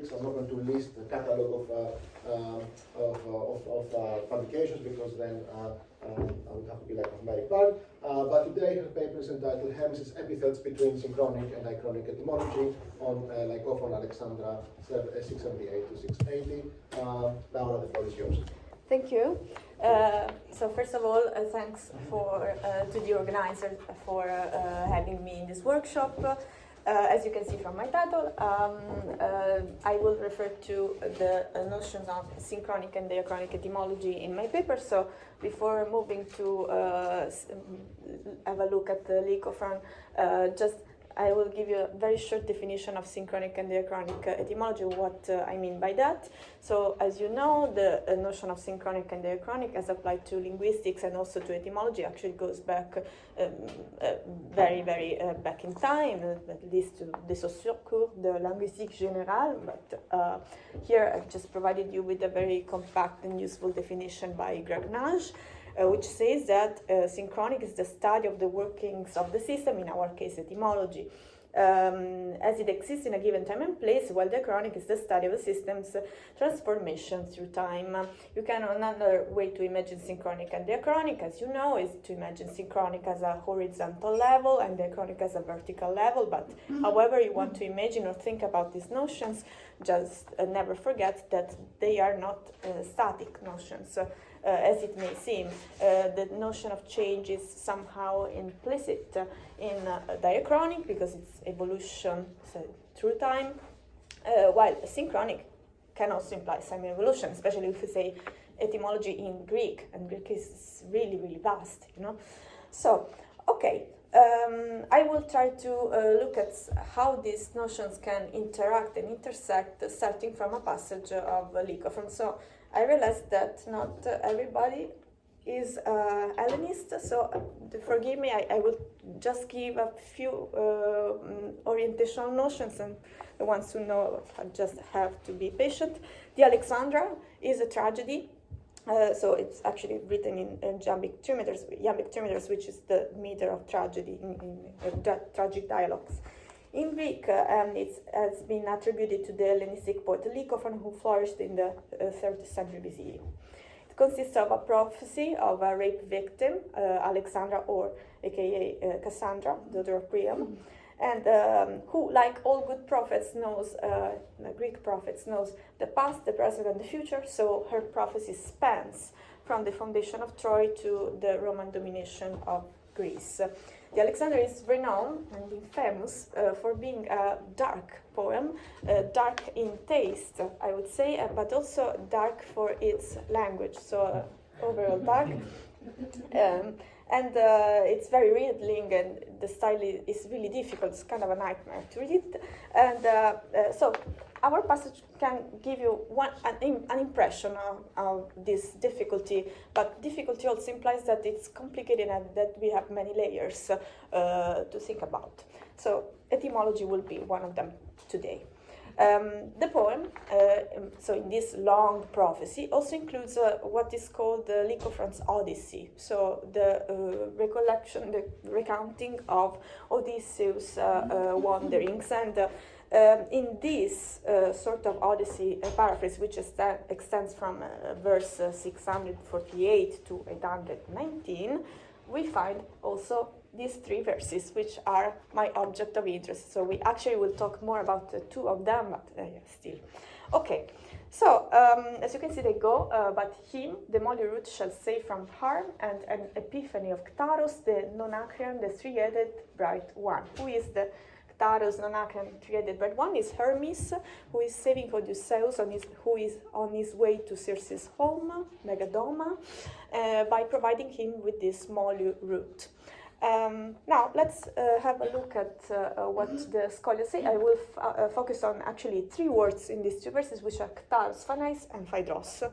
linguistics. I'm not going to list the catalog of publications because then I would have to be like a Mary Bard. But today her paper is entitled Hermes' Epithets between Synchronic and Diachronic Etymology on on Alexandra 678 to 680. Laura, the floor is yours. Thank you. So first of all, thanks to the organizers for having me in this workshop. As you can see from my title, I will refer to the notions of synchronic and diachronic etymology in my paper. So before moving to have a look at the Lycophron, I will give you a very short definition of synchronic and diachronic etymology, what I mean by that. So, as you know, the notion of synchronic and diachronic as applied to linguistics and also to etymology actually goes back very back in time, at least to the Saussure de linguistique générale, but here I've just provided you with a very compact and useful definition by Gragnage, which says that synchronic is the study of the workings of the system, in our case etymology, as it exists in a given time and place, while diachronic is the study of a system's transformation through time. You can, another way to imagine synchronic and diachronic, as you know, is to imagine synchronic as a horizontal level and diachronic as a vertical level, but however you want to imagine or think about these notions, just never forget that they are not static notions. As it may seem, the notion of change is somehow implicit in diachronic because it's evolution through time, while synchronic can also imply some evolution, especially if we say etymology in Greek, and Greek is really vast, you know. So, okay, I will try to look at how these notions can interact and intersect, starting from a passage of Lycophron. So, I realized that not everybody is Hellenist, so forgive me, I will just give a few orientational notions, and the ones who know just have to be patient. The Alexandra is a tragedy, so it's actually written in iambic trimeters, which is the meter of tragedy in tragic dialogues. In Greek, it has been attributed to the Hellenistic poet Lycophron, who flourished in the 3rd century BCE. It consists of a prophecy of a rape victim, Alexandra, or aka Cassandra, daughter of Priam, and who, like all good prophets, the Greek prophets, knows the past, the present, and the future. So her prophecy spans from the foundation of Troy to the Roman domination of Greece. The Alexander is renowned and famous for being a dark poem, dark in taste, I would say, but also dark for its language, so overall dark. And it's very riddling, and the style is really difficult. It's kind of a nightmare to read. And so our passage can give you an impression of this difficulty, but difficulty also implies that it's complicated and that we have many layers to think about. So etymology will be one of them today. The poem, so in this long prophecy, also includes what is called the Lycophron's Odyssey. So the recounting of Odysseus' wanderings, and in this sort of Odyssey paraphrase, which extends from verse 648 to 819, we find also these 3 verses, which are my object of interest. So we actually will talk more about 2 of them, but still. Okay, so as you can see, they go, but him, the molly root, shall save from harm, and an epiphany of Ctaros, the non-Acrian, the 3-headed bright one. Who is the Ctaros, non-Acrian, 3-headed bright one? Is Hermes, who is saving Odysseus, who is on his way to Circe's home, Megadoma, by providing him with this molly root. Now, let's have a look at what the scholars say. I will focus on actually 3 words in these 2 verses, which are Ctaros, Phanais, and Phaedros.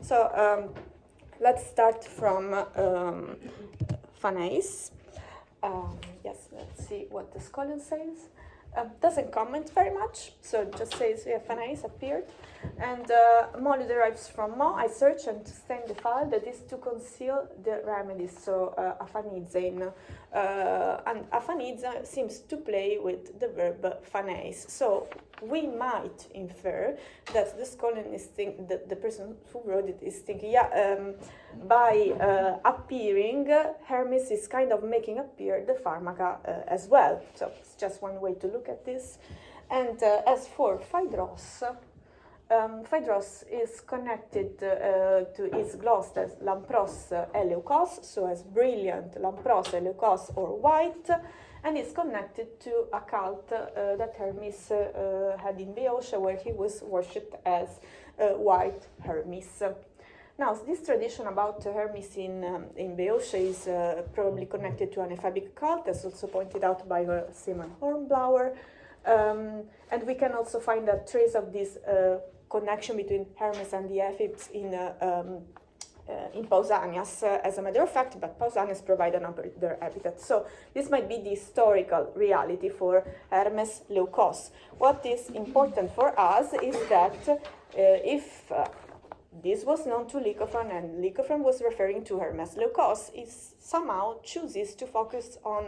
So let's start from Phanais. Yes, let's see what the scholar says. Doesn't comment very much, so it just says Fanais appeared. And Molu derives from mo, I search and to stain the file, that is to conceal the remedies, so aphanizein. And aphanize seems to play with the verb fanais. So we might infer that the scholar is thinking, the person who wrote it is thinking, by appearing, Hermes is kind of making appear the pharmaca as well. So it's just one way to look at this. And as for Phaedros, Phaedros is connected to its gloss as lampros eleukos, so as brilliant, lampros eleukos, or white, and is connected to a cult that Hermes had in Boeotia, where he was worshipped as white Hermes. Now, this tradition about Hermes in Boeotia is probably connected to an ephebic cult, as also pointed out by Simon Hornblower, and we can also find a trace of this connection between Hermes and the Epithets in Pausanias, as a matter of fact, but Pausanias provide another epithet. So this might be the historical reality for Hermes Leukos. What is important for us is that if this was known to Lycophron and Lycophron was referring to Hermes Leukos, it somehow chooses to focus on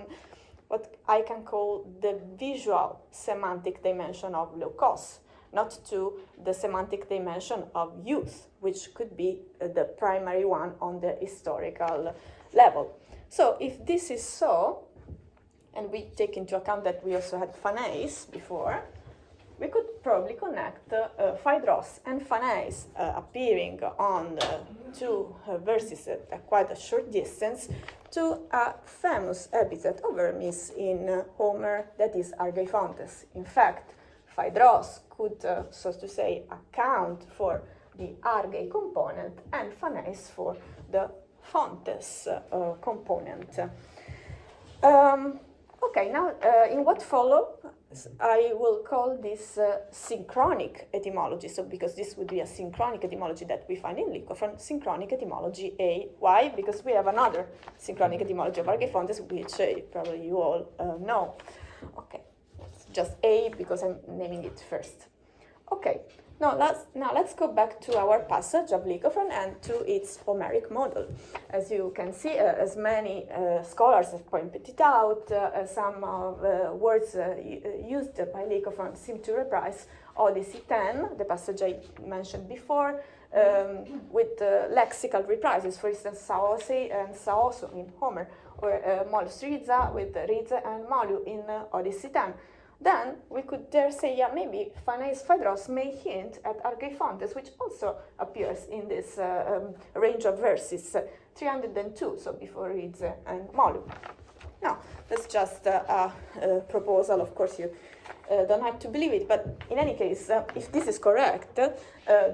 what I can call the visual semantic dimension of Leukos, not to the semantic dimension of youth, which could be the primary one on the historical level. So if this is so, and we take into account that we also had Fanais before, we could probably connect Phaedros and Fanais appearing on two verses at quite a short distance to a famous epithet of Hermes in Homer, that is Argeiphontes. In fact, Phaedros could, so to say, account for the Argei component and Fanais for the Fontes component. Okay, now in what follow, I will call this synchronic etymology. So because this would be a synchronic etymology that we find in Lycophron, synchronic etymology A. Why? Because we have another synchronic etymology of Argeiphontes, which probably you all know. Okay, it's just A because I'm naming it first. Okay, now let's go back to our passage of Lycophron and to its Homeric model. As you can see, as many scholars have pointed it out, some words used by Lycophron seem to reprise Odyssey 10, the passage I mentioned before, with lexical reprises, for instance, Saosi and Saoso in Homer, or Molus Riza with Rize and Molu in Odyssey 10. Then we could dare say, yeah, maybe Fanais Phaedros may hint at Argeiphontes, which also appears in this range of verses, 302, so before Rize and Molu. Now, that's just a proposal. Of course, you don't have to believe it, but in any case, if this is correct,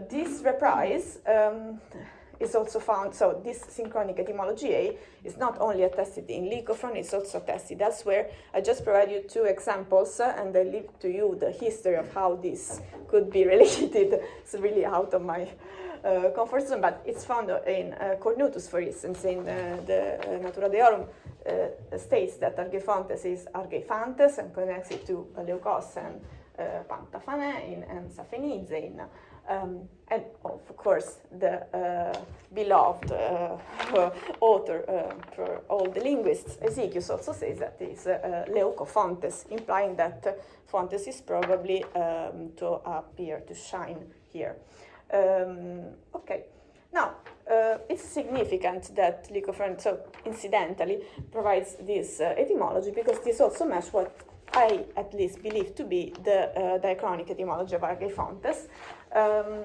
this reprise is also found, so this synchronic etymology A is not only attested in Lycophron, it's also attested elsewhere. I just provide you two examples, and I leave to you the history of how this could be related. It's really out of my comfort zone, but it's found in Cornutus, for instance, in the Natura Deorum, states that Argeiphontes is Argeiphantes and connects it to Leukos and Pantaphanein and Saphenizein. And of course, the beloved author for all the linguists, Ezekius, also says that it's Leucophontes, implying that Fontes is probably to appear, to shine here. Okay, now it's significant that Lycophron, so incidentally, provides this etymology because this also matches what I at least believe to be the diachronic etymology of Argeiphontes.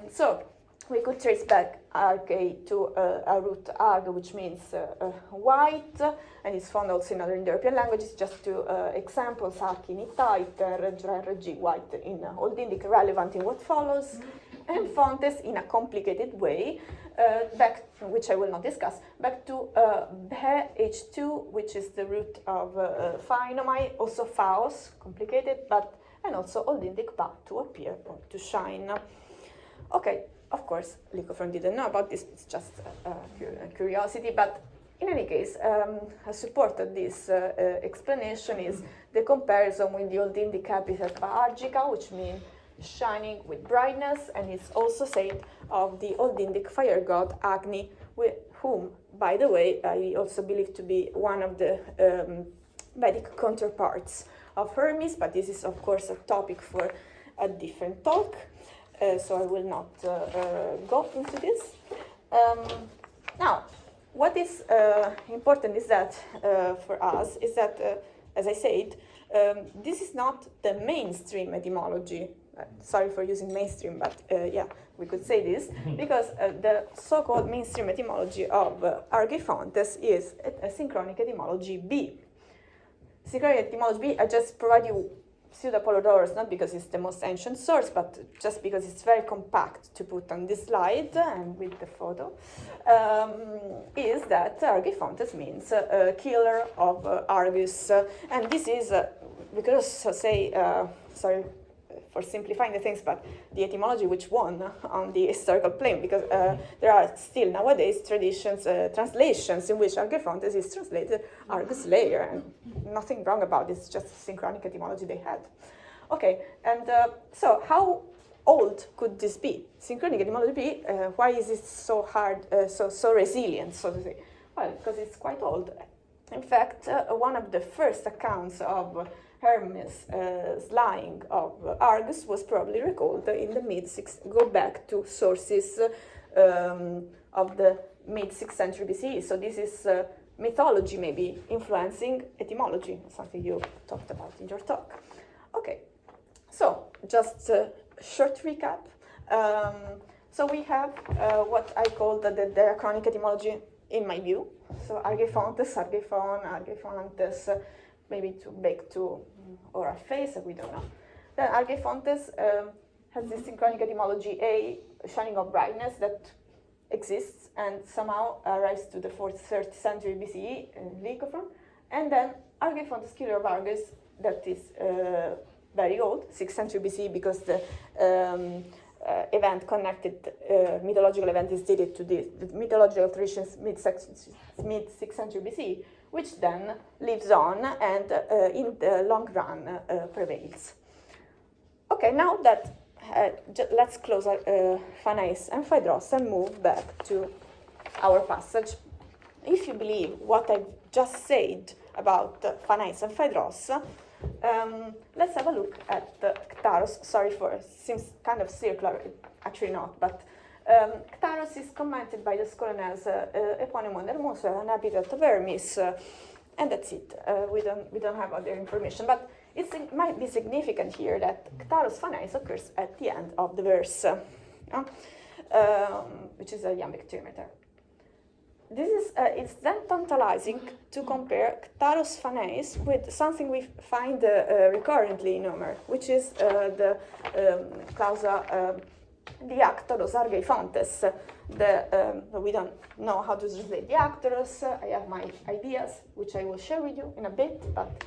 So we could trace back Arge to a root Arge, which means white, and it's found also in other Indo-European languages. Just two examples: Arch in Hittite, Rg, white in Old Indic, relevant in what follows, and Fontes in a complicated way, back, which I will not discuss, back to H2, which is the root of phainomai, also Phaos, complicated, but, and also Old Indic pa, to appear or to shine. Okay, of course, Lycophron didn't know about this, it's just a curiosity, but In any case, a support of this explanation is the comparison with the Old Indic epithet Argica, which means shining with brightness, and it's also said of the Old Indic fire god Agni, whom, by the way, I also believe to be one of the Vedic counterparts of Hermes, but this is, of course, a topic for a different talk, so I will not go into this. Now, what is important is that for us is that, as I said, this is not the mainstream etymology. Sorry for using mainstream, but yeah, we could say this, because the so-called mainstream etymology of Argifontes is a synchronic etymology B. Synchronic etymology B, I just provide you Pseudo-Apollodorus, not because it's the most ancient source, but just because it's very compact to put on this slide and with the photo, is that Argifontes means killer of Argus. And this is, we could also say, sorry for simplifying the things, but the etymology which won on the historical plane, because there are still nowadays traditions, translations in which Argifontes is translated Argus Slayer, and nothing wrong about it, it's just synchronic etymology they had. Okay, and so how old could this be? Synchronic etymology be, why is it so hard, so resilient, so to say? Well, because it's quite old. In fact, one of the first accounts of Hermes' slaying of Argus was probably recalled in the go back to sources of the mid-6th century BCE. So this is mythology maybe influencing etymology, something you talked about in your talk. Okay, so just a short recap. So we have what I call the diachronic etymology in my view. So Argifontes, Argiphon, Argifontes, maybe to back to or a face, we don't know. Then Argifontes has this synchronic etymology A, shining of brightness, that exists and somehow arrives to the 4th, 3rd century BCE in Lycophron. And then Argifontes, killer of Argus, that is very old, 6th century BCE, because the event connected, mythological event is dated to the mythological traditions mid-6th century BCE, which then lives on and in the long run prevails. Okay, now that let's close Phanais and Phaedros and move back to our passage. If you believe what I've just said about Phanais and Phaedros, let's have a look at Ctaros. Sorry for, it seems kind of circular, actually not, but Ctaros is commented by the scholar as eponymon hermoso, an epithet of Hermes, and that's it. We don't have other information, but it might be significant here that Ctaros Phanais occurs at the end of the verse, which is a iambic trimeter. This is it's then tantalizing to compare Ctaros Phanais with something we find recurrently in Homer, which is the clausa Diactoros Argeifontes. We don't know how to translate Diactoros. I have my ideas, which I will share with you in a bit. But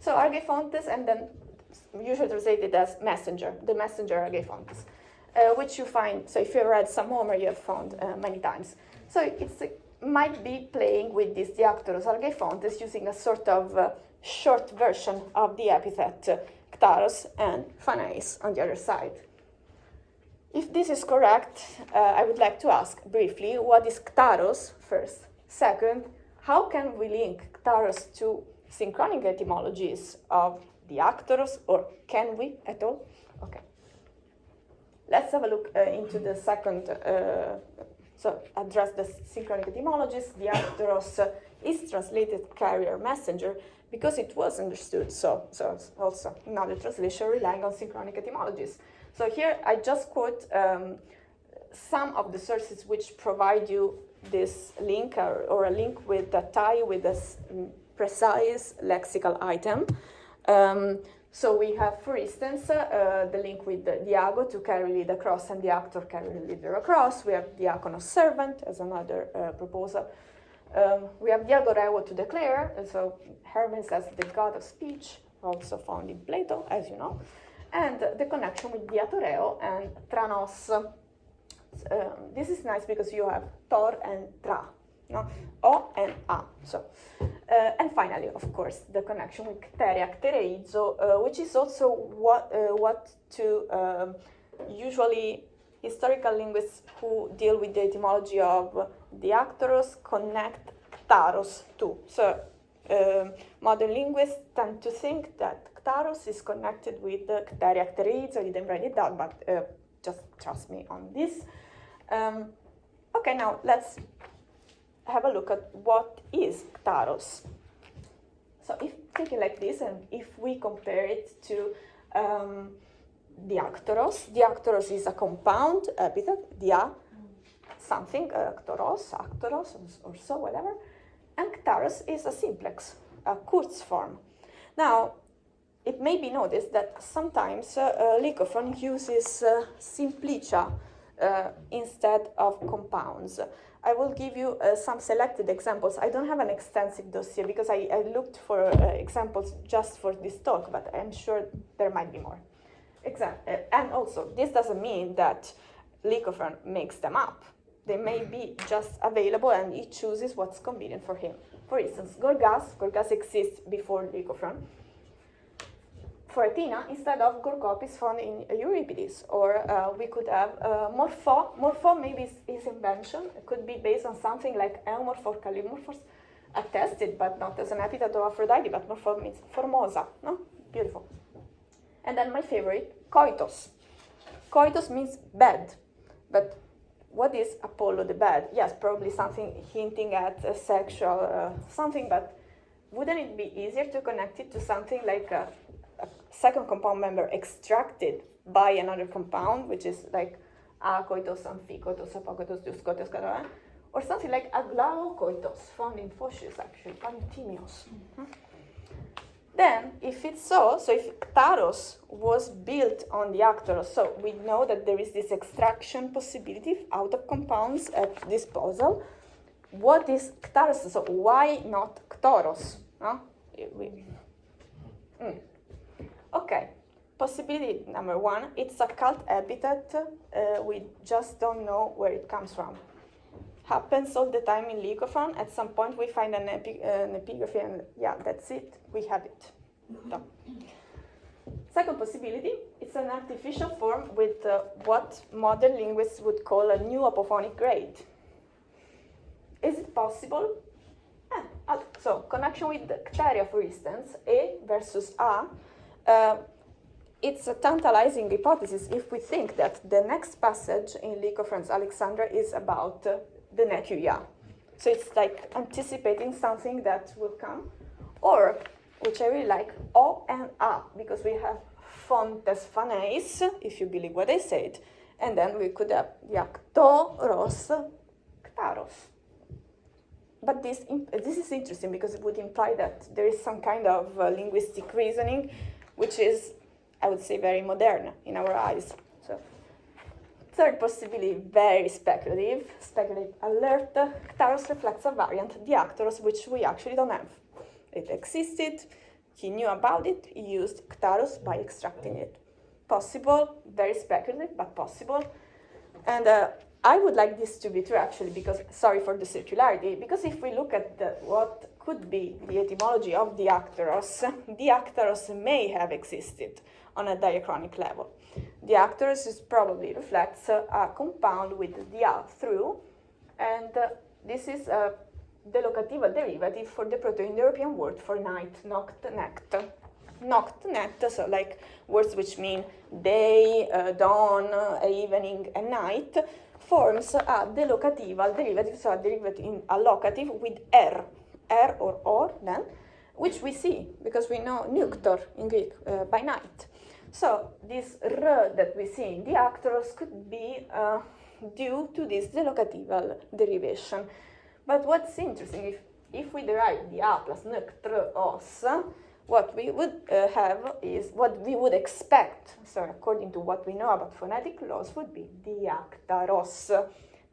so Argeifontes, and then usually translated as messenger, the messenger Argeifontes, which you find. So if you read some Homer, you have found many times. So it might be playing with this Diactoros Argeifontes using a sort of short version of the epithet Ctaros and Phanais on the other side. If this is correct, I would like to ask briefly, what is Ctaros first? Second, how can we link Ctaros to synchronic etymologies of Diactoros, or can we at all? Okay. Let's have a look into the second, so address the synchronic etymologies. Diactoros is translated carrier messenger because it was understood, so it's also another translation relying on synchronic etymologies. So here I just quote some of the sources which provide you this link or a link with a tie with a precise lexical item. So we have, for instance, the link with the Diago to carry lead across and the actor carry the leader across. We have diaconos servant as another proposal. We have Diagoreo to declare, so Hermes as the god of speech, also found in Plato, as you know. And the connection with Diatoreo and Tranos. This is nice because you have Tor and Tra. no? O and A. So, and finally, of course, the connection with kteria, ktereizo, which is also what to usually historical linguists who deal with the etymology of diactoros connect ktaros to. So modern linguists tend to think that ktaros is connected with the kteria, ktereizo. I didn't write it down, but just trust me on this. Okay, now let's have a look at what is ktaros. So if taken like this, and if we compare it to diactoros is a compound epithet, dia, something, ktoros, actoros, or so, whatever, and ktaros is a simplex, a Kurz form. Now, it may be noticed that sometimes Lycophron uses simplicia instead of compounds. I will give you some selected examples. I don't have an extensive dossier because I looked for examples just for this talk, but I'm sure there might be more. And also, this doesn't mean that Lycophron makes them up. They may be just available and he chooses what's convenient for him. For instance, Gorgas exists before Lycophron. For Athena, instead of Gorgop is found in Euripides, or we could have Morpho. Morpho maybe is his invention. It could be based on something like Eumorphos, Callimorphos, attested, but not as an epithet of Aphrodite, but Morpho means formosa, no? Beautiful. And then my favorite, Koitos. Koitos means bed, but what is Apollo the bed? Yes, probably something hinting at a sexual something, but wouldn't it be easier to connect it to something like a second compound member extracted by another compound, which is like akoitos, amphikoitos, apakoitos, diuskoitos, etc., or something like aglaokoitos, found in Phocius actually, Pantinios. Then, if it's so if ktaros was built on the actoros, so we know that there is this extraction possibility out of compounds at disposal. What is ktaros? So why not ktoros? No? Okay, possibility number one, it's a cult epithet, we just don't know where it comes from. Happens all the time in Lycophron. At some point we find an epigraphy and yeah, that's it, we have it. Done. Second possibility, it's an artificial form with what modern linguists would call a new apophonic grade. Is it possible? So, connection with the kteria, for instance, E versus A, it's a tantalizing hypothesis if we think that the next passage in Lycophron's Alexandra is about the nephew Ya. So it's like anticipating something that will come. Or, which I really like, O and A, because we have fontes phaneis, if you believe what I said, and then we could have diactoros, ktaros. But this is interesting because it would imply that there is some kind of linguistic reasoning, which is, I would say, very modern in our eyes. So, third possibility, very speculative alert, ktaros reflects a variant, diactoros, which we actually don't have. It existed, he knew about it, he used ktaros by extracting it. Possible, very speculative, but possible. And I would like this to be true, actually, because, sorry for the circularity, because if we look at what could be the etymology of diactoros may have existed on a diachronic level. Diactoros probably reflects a compound with dia through, and this is the locativa derivative for the Proto-Indo-European word for night, noct, nect. Noct, nect, so like words which mean day, dawn, evening, and night, forms a delocatival derivative, so a derivative in a locative with r or then, which we see because we know nuktor in Greek, by night. So this r that we see in diactoros could be due to this delocatival derivation. But what's interesting, if we derive dia plus nktr os, what we would have is what we would expect, so according to what we know about phonetic laws, would be diactaros,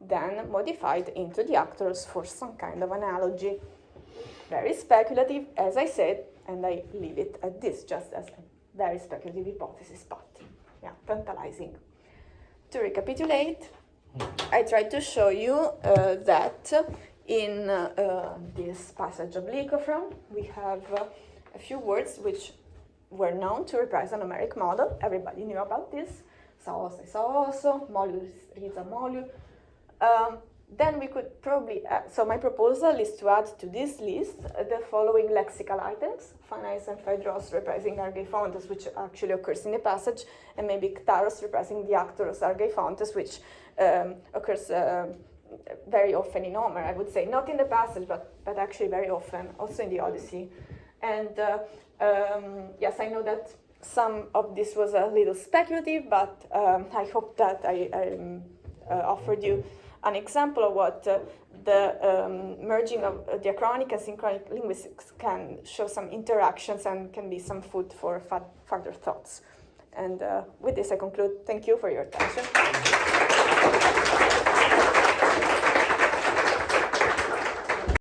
then modified into diactoros for some kind of analogy. Very speculative, as I said, and I leave it at this, just as a very speculative hypothesis, but yeah, tantalizing. To recapitulate, I tried to show you that in this passage of Lycophron, we have a few words which were known to reprise a numeric model. Everybody knew about this. Saosa, saoso, molus, riza, molu. Then we could probably, so my proposal is to add to this list the following lexical items: phanais and phedros reprising argeiphontes, which actually occurs in the passage, and maybe ktaros reprising diactoros argeiphontes, which occurs very often in Homer, I would say. Not in the passage, but actually very often, also in the Odyssey. And yes, I know that some of this was a little speculative, but I hope that I offered you an example of what the merging of diachronic and synchronic linguistics can show some interactions and can be some food for further thoughts. And with this I conclude. Thank you for your attention.